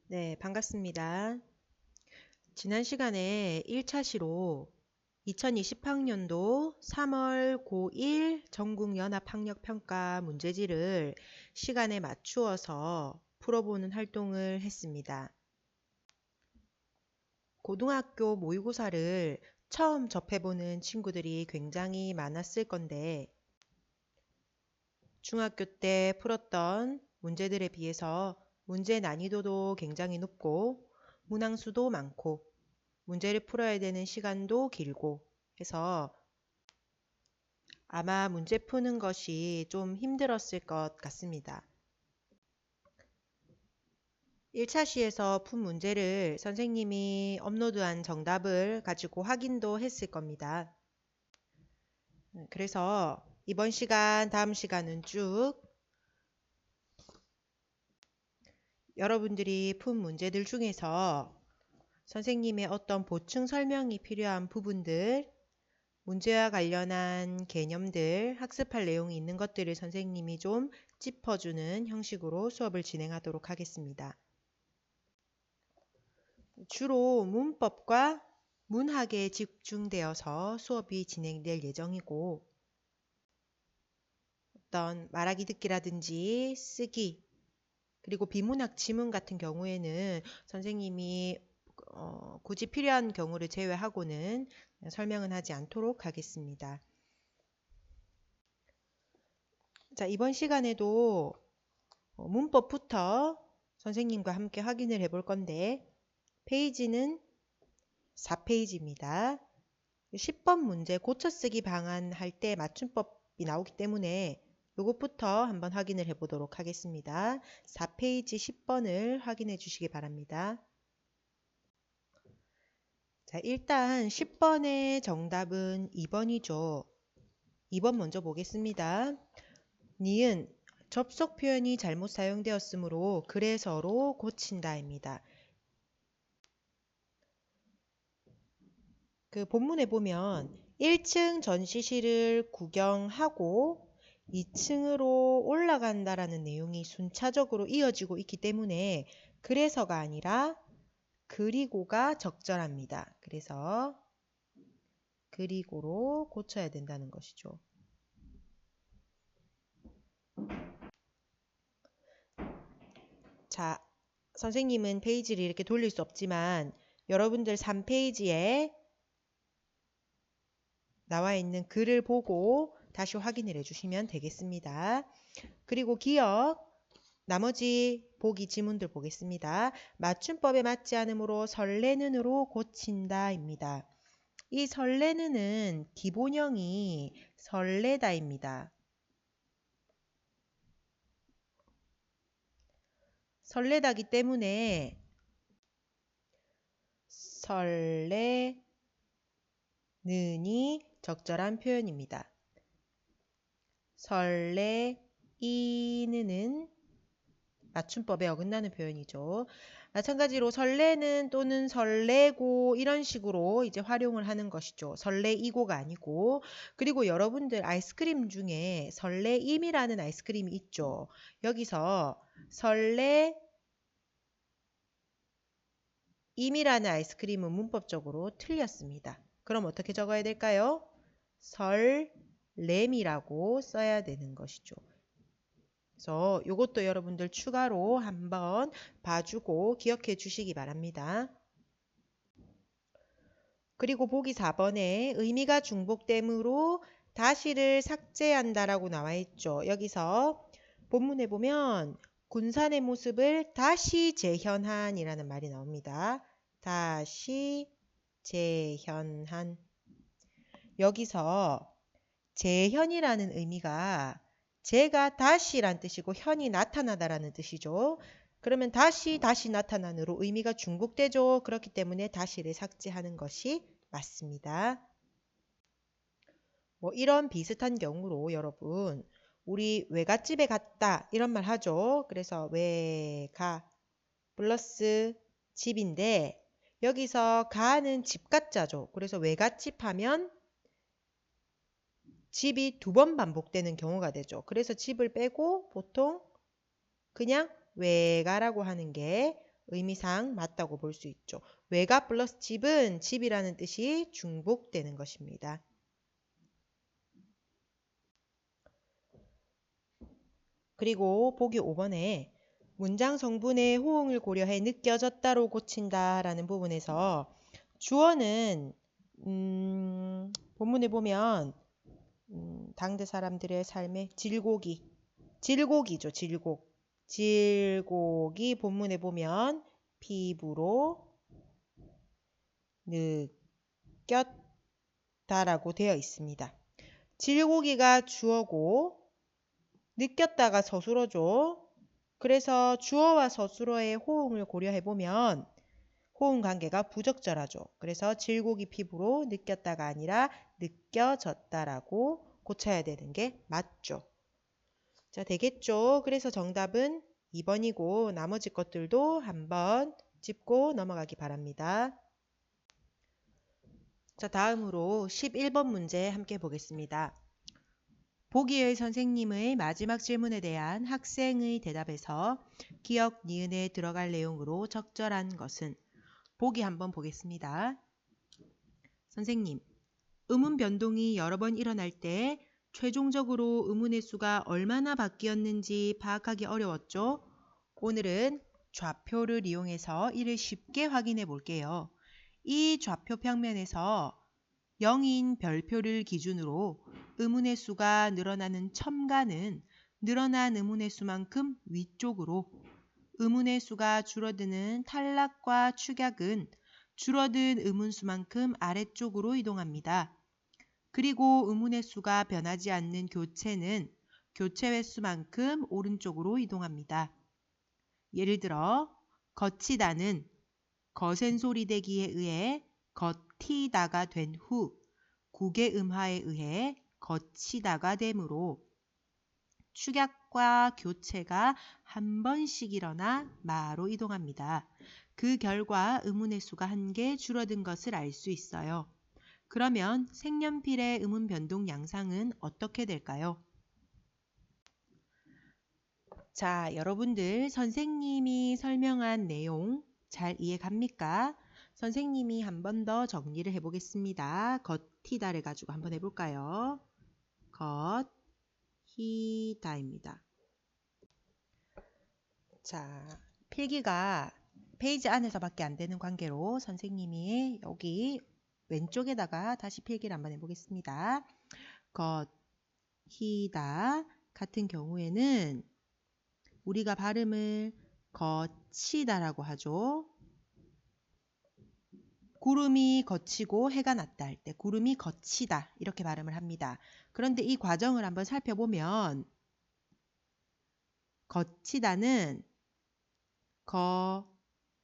네, 반갑습니다. 지난 시간에 1차 시로 2020학년도 3월 고1 전국연합학력평가 문제지를 시간에 맞추어서 풀어보는 활동을 했습니다. 고등학교 모의고사를 처음 접해보는 친구들이 굉장히 많았을 건데 중학교 때 풀었던 문제들에 비해서 문제 난이도도 굉장히 높고 문항수도 많고 문제를 풀어야 되는 시간도 길고 해서 아마 문제 푸는 것이 좀 힘들었을 것 같습니다. 1차 시에서 푼 문제를 선생님이 업로드한 정답을 가지고 확인도 했을 겁니다. 그래서 이번 시간, 다음 시간은 쭉 여러분들이 푼 문제들 중에서 선생님의 어떤 보충 설명이 필요한 부분들, 문제와 관련한 개념들, 학습할 내용이 있는 것들을 선생님이 좀 짚어주는 형식으로 수업을 진행하도록 하겠습니다. 주로 문법과 문학에 집중되어서 수업이 진행될 예정이고 어떤 말하기 듣기라든지 쓰기 그리고 비문학 지문 같은 경우에는 선생님이 굳이 필요한 경우를 제외하고는 설명은 하지 않도록 하겠습니다. 자, 이번 시간에도 문법부터 선생님과 함께 확인을 해볼 건데 페이지는 4페이지입니다. 10번 문제 고쳐쓰기 방안 할 때 맞춤법이 나오기 때문에 이것부터 한번 확인을 해보도록 하겠습니다. 4페이지 10번을 확인해 주시기 바랍니다. 자, 일단 10번의 정답은 2번이죠. 2번 먼저 보겠습니다. 니은 접속 표현이 잘못 사용되었으므로 그래서로 고친다입니다. 그 본문에 보면 1층 전시실을 구경하고 2층으로 올라간다라는 내용이 순차적으로 이어지고 있기 때문에 그래서가 아니라 그리고가 적절합니다. 그래서 그리고로 고쳐야 된다는 것이죠. 자, 선생님은 페이지를 이렇게 돌릴 수 없지만 여러분들 3페이지에 나와 있는 글을 보고 다시 확인을 해주시면 되겠습니다. 그리고 기억, 나머지 보기 지문들 보겠습니다. 맞춤법에 맞지 않으므로 설레는으로 고친다입니다. 이 설레는은 기본형이 설레다입니다. 설레다기 때문에 설레는이 적절한 표현입니다. 설레이는 맞춤법에 어긋나는 표현이죠. 마찬가지로 설레는 또는 설레고 이런 식으로 이제 활용을 하는 것이죠. 설레이고가 아니고. 그리고 여러분들 아이스크림 중에 설레임이라는 아이스크림이 있죠. 여기서 설레임이라는 아이스크림은 문법적으로 틀렸습니다. 그럼 어떻게 적어야 될까요? 설렘이라고 써야 되는 것이죠. 그래서 이것도 여러분들 추가로 한번 봐주고 기억해 주시기 바랍니다. 그리고 보기 4번에 의미가 중복되므로 다시를 삭제한다라고 나와 있죠. 여기서 본문에 보면 군산의 모습을 다시 재현한이라는 말이 나옵니다. 다시 재현한. 여기서 재현이라는 의미가 제가 다시란 뜻이고 현이 나타나다라는 뜻이죠. 그러면 다시 나타난으로 의미가 중복되죠. 그렇기 때문에 다시를 삭제하는 것이 맞습니다. 뭐 이런 비슷한 경우로 여러분 우리 외갓집에 갔다 이런 말 하죠. 그래서 외가 플러스 집인데 여기서 가는 집가자죠. 그래서 외갓집 하면 집이 2번 반복되는 경우가 되죠. 그래서 집을 빼고 보통 그냥 외가라고 하는 게 의미상 맞다고 볼 수 있죠. 외가 플러스 집은 집이라는 뜻이 중복되는 것입니다. 그리고 보기 5번에 문장 성분의 호응을 고려해 느껴졌다로 고친다 라는 부분에서 주어는 본문에 보면 당대 사람들의 삶의 질곡이죠. 질곡이 본문에 보면 피부로 느꼈다라고 되어 있습니다. 질곡이가 주어고 느꼈다가 서술어죠. 그래서 주어와 서술어의 호응을 고려해보면 호응 관계가 부적절하죠. 그래서 질곡이 피부로 느꼈다가 아니라 느껴졌다라고 고쳐야 되는 게 맞죠. 자, 되겠죠? 그래서 정답은 2번이고 나머지 것들도 한번 짚고 넘어가기 바랍니다. 자, 다음으로 11번 문제 함께 보겠습니다. 보기의 선생님의 마지막 질문에 대한 학생의 대답에서 기억 니은에 들어갈 내용으로 적절한 것은 보기 한번 보겠습니다. 선생님, 음운 변동이 여러 번 일어날 때 최종적으로 음운의 수가 얼마나 바뀌었는지 파악하기 어려웠죠? 오늘은 좌표를 이용해서 이를 쉽게 확인해 볼게요. 이 좌표 평면에서 0인 별표를 기준으로 음운의 수가 늘어나는 첨가는 늘어난 음운의 수만큼 위쪽으로, 음운의 수가 줄어드는 탈락과 축약은 줄어든 음운 수만큼 아래쪽으로 이동합니다. 그리고 음운의 수가 변하지 않는 교체는 교체 횟수만큼 오른쪽으로 이동합니다. 예를 들어 거치다는 거센 소리 대기에 의해 거티다가 된 후 국의 음화에 의해 거치다가 되므로 축약과 교체가 한 번씩 일어나 마로 이동합니다. 그 결과 음운의 수가 1개 줄어든 것을 알 수 있어요. 그러면 색연필의 음운 변동 양상은 어떻게 될까요? 자, 여러분들 선생님이 설명한 내용 잘 이해갑니까? 선생님이 한 번 더 정리를 해보겠습니다. 겉히다를 가지고 한번 해볼까요? 겉히다입니다. 자, 필기가 페이지 안에서밖에 안 되는 관계로 선생님이 여기 왼쪽에다가 다시 필기를 한번 해보겠습니다. 겉히다 같은 경우에는 우리가 발음을 거치다라고 하죠. 구름이 거치고 해가 났다 할 때 구름이 거치다 이렇게 발음을 합니다. 그런데 이 과정을 한번 살펴보면 거치다는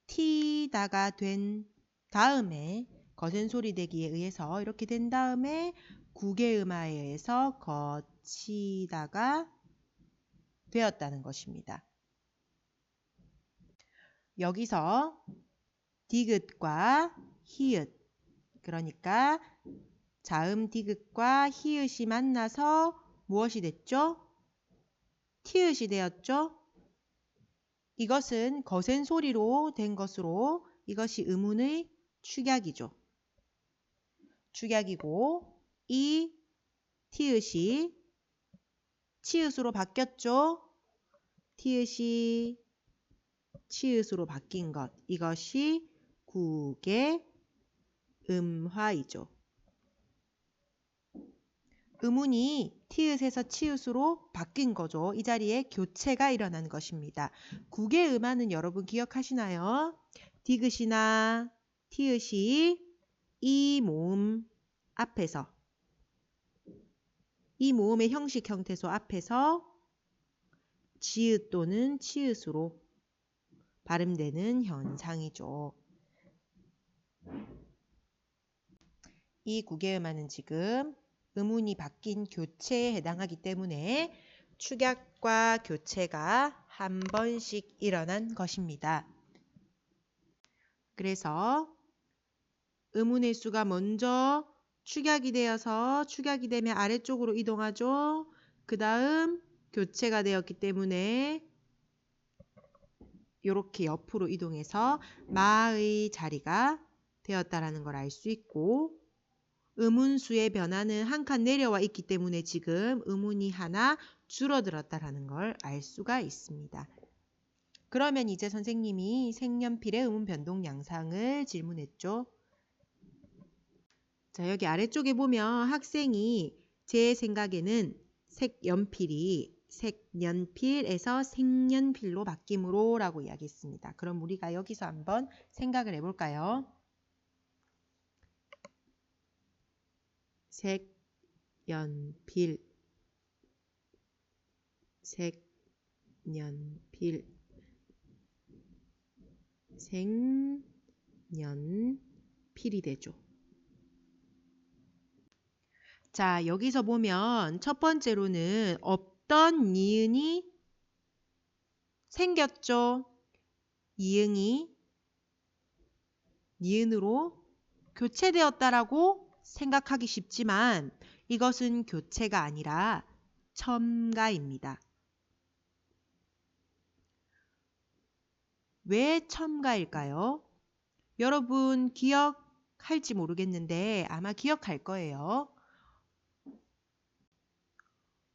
거티다가 된 다음에 거센 소리 대기에 의해서 이렇게 된 다음에 국의 음화에 의해서 거치다가 되었다는 것입니다. 여기서 디귿과 히읗, 그러니까 자음 디귿과 히읗이 만나서 무엇이 됐죠? 티읕이 되었죠? 이것은 거센 소리로 된 것으로 이것이 음운의 축약이죠. 축약이고 이 티읕이 치읓으로 바뀌었죠? 티읕이 치읓으로 바뀐 것, 이것이 국의 음화이죠. 음운이 티읕에서 치읓으로 바뀐 거죠. 이 자리에 교체가 일어난 것입니다. 국의 음화는 여러분 기억하시나요? 디귿이나 티읕이 이 모음 앞에서, 이 모음의 형식 형태소 앞에서 지읒 또는 치읓으로 발음되는 현상이죠. 이 국의 음화는 지금 음운이 바뀐 교체에 해당하기 때문에 축약과 교체가 한 번씩 일어난 것입니다. 그래서 음운의 수가 먼저 축약이 되어서 축약이 되면 아래쪽으로 이동하죠. 그 다음 교체가 되었기 때문에 이렇게 옆으로 이동해서 마의 자리가 되었다라는 걸 알 수 있고 의문수의 변화는 한 칸 내려와 있기 때문에 지금 의문이 하나 줄어들었다라는 걸 알 수가 있습니다. 그러면 이제 선생님이 색연필의 의문 변동 양상을 질문했죠. 자, 여기 아래쪽에 보면 학생이 제 생각에는 색연필에서 색연필로 바뀌므로 라고 이야기했습니다. 그럼 우리가 여기서 한번 생각을 해볼까요? 색연필, 색연필이 되죠. 자, 여기서 보면 첫 번째로는 없던 니은이 생겼죠. 이응이 니은으로 교체되었다라고 생각하기 쉽지만 이것은 교체가 아니라 첨가입니다. 왜 첨가일까요? 여러분 기억할지 모르겠는데 아마 기억할 거예요.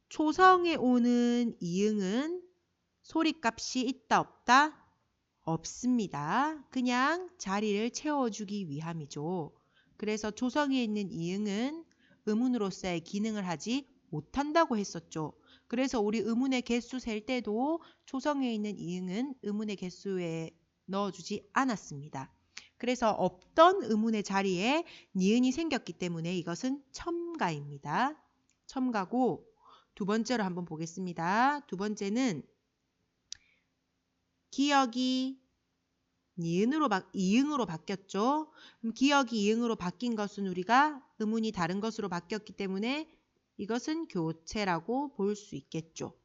초성에 오는 이응은 소리값이 있다 없다? 없습니다. 그냥 자리를 채워주기 위함이죠. 그래서 초성에 있는 이응은 의문으로서의 기능을 하지 못한다고 했었죠. 그래서 우리 의문의 개수 셀 때도 초성에 있는 이응은 의문의 개수에 넣어주지 않았습니다. 그래서 없던 의문의 자리에 니은이 생겼기 때문에 이것은 첨가입니다. 첨가고 두 번째로 한번 보겠습니다. 두 번째는 기억이 이응으로 바뀌었죠. 그럼 기억이 이응으로 바뀐 것은 우리가 의문이 다른 것으로 바뀌었기 때문에 이것은 교체라고 볼 수 있겠죠.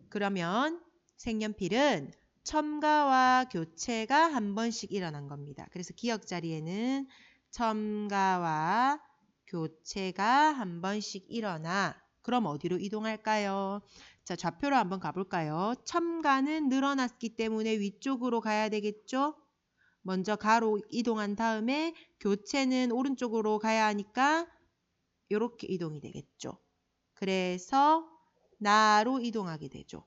그러면 색연필은 첨가와 교체가 한 번씩 일어난 겁니다. 그래서 기억 자리에는 첨가와 교체가 한 번씩 일어나 그럼 어디로 이동할까요? 자, 좌표로 한번 가볼까요? 첨가는 늘어났기 때문에 위쪽으로 가야 되겠죠? 먼저 가로 이동한 다음에 교체는 오른쪽으로 가야 하니까 이렇게 이동이 되겠죠. 그래서 나로 이동하게 되죠.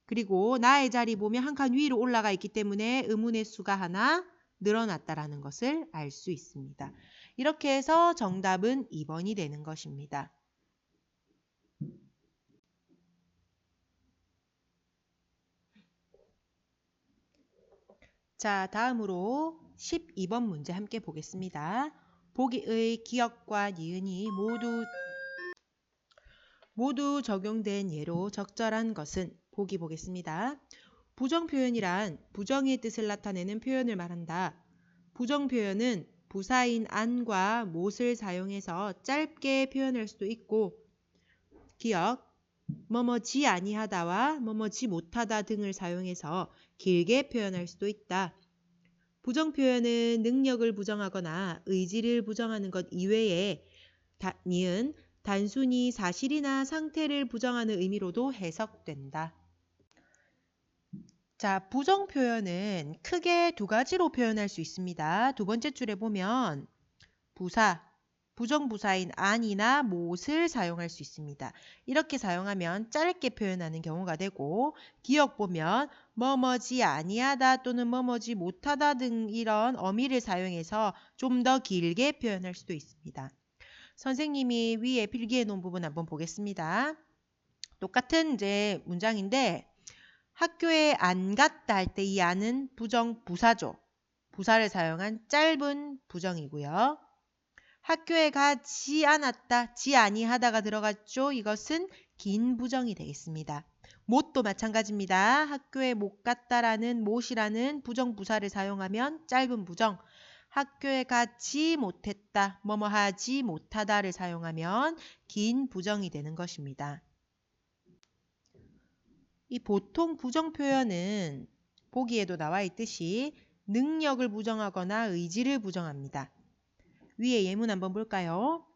그리고 나의 자리 보면 한 칸 위로 올라가 있기 때문에 의문의 수가 하나 늘어났다라는 것을 알 수 있습니다. 이렇게 해서 정답은 2번이 되는 것입니다. 자, 다음으로 12번 문제 함께 보겠습니다. 보기의 기억과 니은이 모두 적용된 예로 적절한 것은 보기 보겠습니다. 부정 표현이란 부정의 뜻을 나타내는 표현을 말한다. 부정 표현은 부사인 안과 못을 사용해서 짧게 표현할 수도 있고 기억, 뭐뭐지 아니하다와 뭐뭐지 못하다 등을 사용해서 길게 표현할 수도 있다. 부정 표현은 능력을 부정하거나 의지를 부정하는 것 이외에 니은 단순히 사실이나 상태를 부정하는 의미로도 해석된다. 자, 부정 표현은 크게 두 가지로 표현할 수 있습니다. 두 번째 줄에 보면 부사, 부정부사인 안이나 못을 사용할 수 있습니다. 이렇게 사용하면 짧게 표현하는 경우가 되고 기억 보면 뭐뭐지 아니하다 또는 뭐뭐지 못하다 등 이런 어미를 사용해서 좀 더 길게 표현할 수도 있습니다. 선생님이 위에 필기해 놓은 부분 한번 보겠습니다. 똑같은 이제 문장인데 학교에 안 갔다 할 때 이 안은 부정부사죠. 부사를 사용한 짧은 부정이고요. 학교에 가지 않았다, 지 아니하다가 들어갔죠. 이것은 긴 부정이 되겠습니다. 못도 마찬가지입니다. 학교에 못 갔다라는 못이라는 부정부사를 사용하면 짧은 부정. 학교에 가지 못했다, 뭐뭐 하지 못하다를 사용하면 긴 부정이 되는 것입니다. 이 보통 부정 표현은 보기에도 나와 있듯이 능력을 부정하거나 의지를 부정합니다. 위에 예문 한번 볼까요?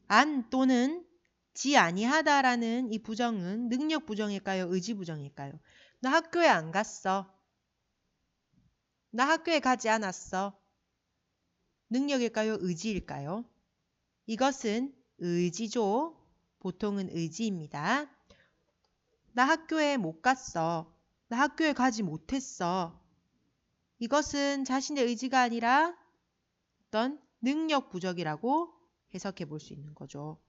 안 또는 지 아니하다라는 이 부정은 능력 부정일까요? 의지 부정일까요? 나 학교에 안 갔어. 나 학교에 가지 않았어. 능력일까요? 의지일까요? 이것은 의지죠. 보통은 의지입니다. 나 학교에 못 갔어. 나 학교에 가지 못했어. 이것은 자신의 의지가 아니라 어떤 능력 부족이라고 해석해 볼 수 있는 거죠.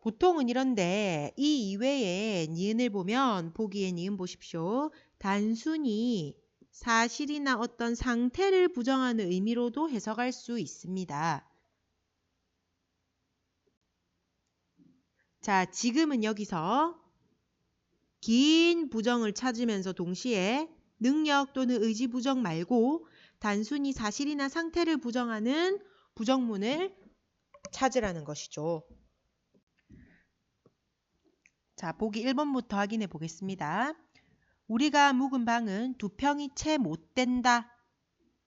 보통은 이런데 이 이외에 니은을 보면 보기에 니은 보십시오. 단순히 사실이나 어떤 상태를 부정하는 의미로도 해석할 수 있습니다. 자, 지금은 여기서 긴 부정을 찾으면서 동시에 능력 또는 의지 부정 말고 단순히 사실이나 상태를 부정하는 부정문을 찾으라는 것이죠. 자, 보기 1번부터 확인해 보겠습니다. 우리가 묵은 방은 2평이 채 못 된다.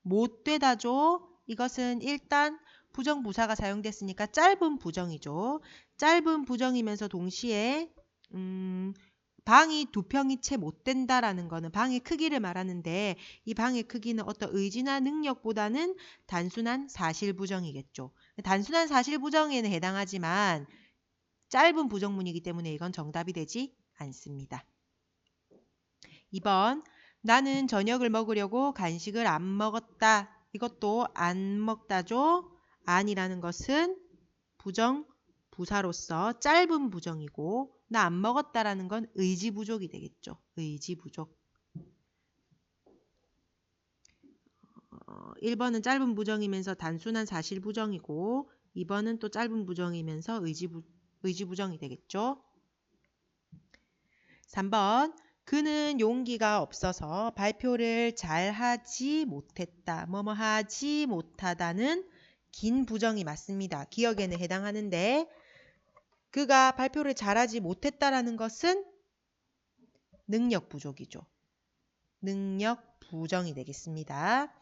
못 되다죠. 이것은 일단 부정부사가 사용됐으니까 짧은 부정이죠. 짧은 부정이면서 동시에 방이 2평이 채 못 된다라는 거는 방의 크기를 말하는데 이 방의 크기는 어떤 의지나 능력보다는 단순한 사실 부정이겠죠. 단순한 사실 부정에는 해당하지만 짧은 부정문이기 때문에 이건 정답이 되지 않습니다. 2번 나는 저녁을 먹으려고 간식을 안 먹었다. 이것도 안 먹다죠. 안이라는 것은 부정 부사로서 짧은 부정이고 나 안 먹었다라는 건 의지 부족이 되겠죠. 의지 부족. 1번은 짧은 부정이면서 단순한 사실 부정이고 2번은 또 짧은 부정이면서 의지 부정이 되겠죠. 3번 그는 용기가 없어서 발표를 잘 하지 못했다. 뭐뭐 하지 못하다는 긴 부정이 맞습니다. 기억에는 해당하는데 그가 발표를 잘하지 못했다라는 것은 능력 부족이죠. 능력 부정이 되겠습니다.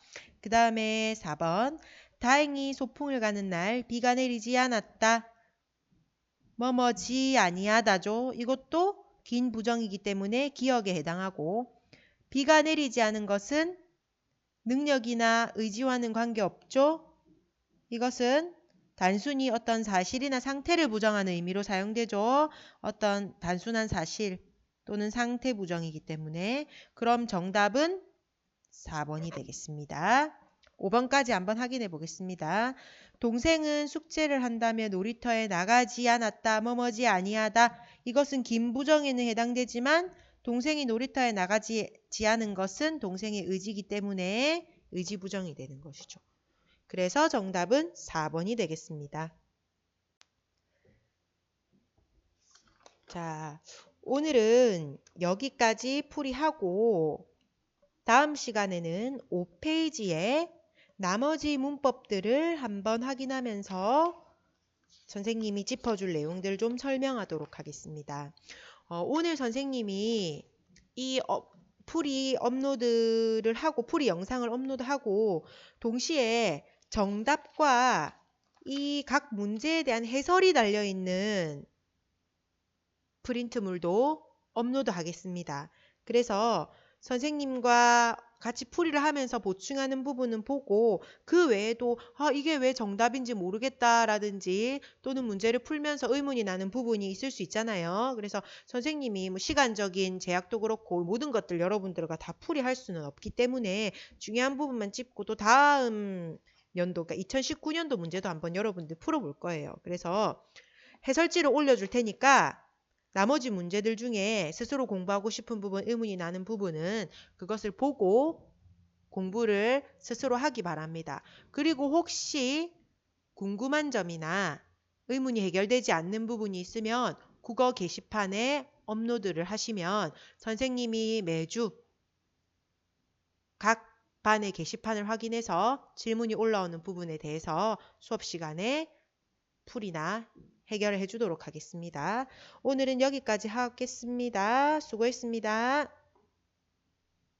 그 다음에 4번 다행히 소풍을 가는 날 비가 내리지 않았다. 뭐뭐지 아니하다죠. 이것도 긴 부정이기 때문에 기억에 해당하고 비가 내리지 않은 것은 능력이나 의지와는 관계없죠. 이것은 단순히 어떤 사실이나 상태를 부정하는 의미로 사용되죠. 어떤 단순한 사실 또는 상태 부정이기 때문에 그럼 정답은 4번이 되겠습니다. 5번까지 한번 확인해 보겠습니다. 동생은 숙제를 한다며 놀이터에 나가지 않았다. 뭐뭐지 아니하다. 이것은 긴 부정에는 해당되지만 동생이 놀이터에 나가지 않은 것은 동생의 의지이기 때문에 의지 부정이 되는 것이죠. 그래서 정답은 4번이 되겠습니다. 자, 오늘은 여기까지 풀이하고 다음 시간에는 5페이지에 나머지 문법들을 한번 확인하면서 선생님이 짚어줄 내용들 좀 설명하도록 하겠습니다. 오늘 선생님이 이 풀이 업로드를 하고 풀이 영상을 업로드하고 동시에 정답과 이 각 문제에 대한 해설이 달려있는 프린트물도 업로드하겠습니다. 그래서 선생님과 같이 풀이를 하면서 보충하는 부분은 보고 그 외에도 이게 왜 정답인지 모르겠다라든지 또는 문제를 풀면서 의문이 나는 부분이 있을 수 있잖아요. 그래서 선생님이 뭐 시간적인 제약도 그렇고 모든 것들 여러분들과 다 풀이할 수는 없기 때문에 중요한 부분만 짚고 또 다음 연도, 그러니까 2019년도 문제도 한번 여러분들 풀어볼 거예요. 그래서 해설지를 올려줄 테니까 나머지 문제들 중에 스스로 공부하고 싶은 부분, 의문이 나는 부분은 그것을 보고 공부를 스스로 하기 바랍니다. 그리고 혹시 궁금한 점이나 의문이 해결되지 않는 부분이 있으면 국어 게시판에 업로드를 하시면 선생님이 매주 각 반의 게시판을 확인해서 질문이 올라오는 부분에 대해서 수업 시간에 풀이나 해결을 해주도록 하겠습니다. 오늘은 여기까지 하겠습니다. 수고했습니다.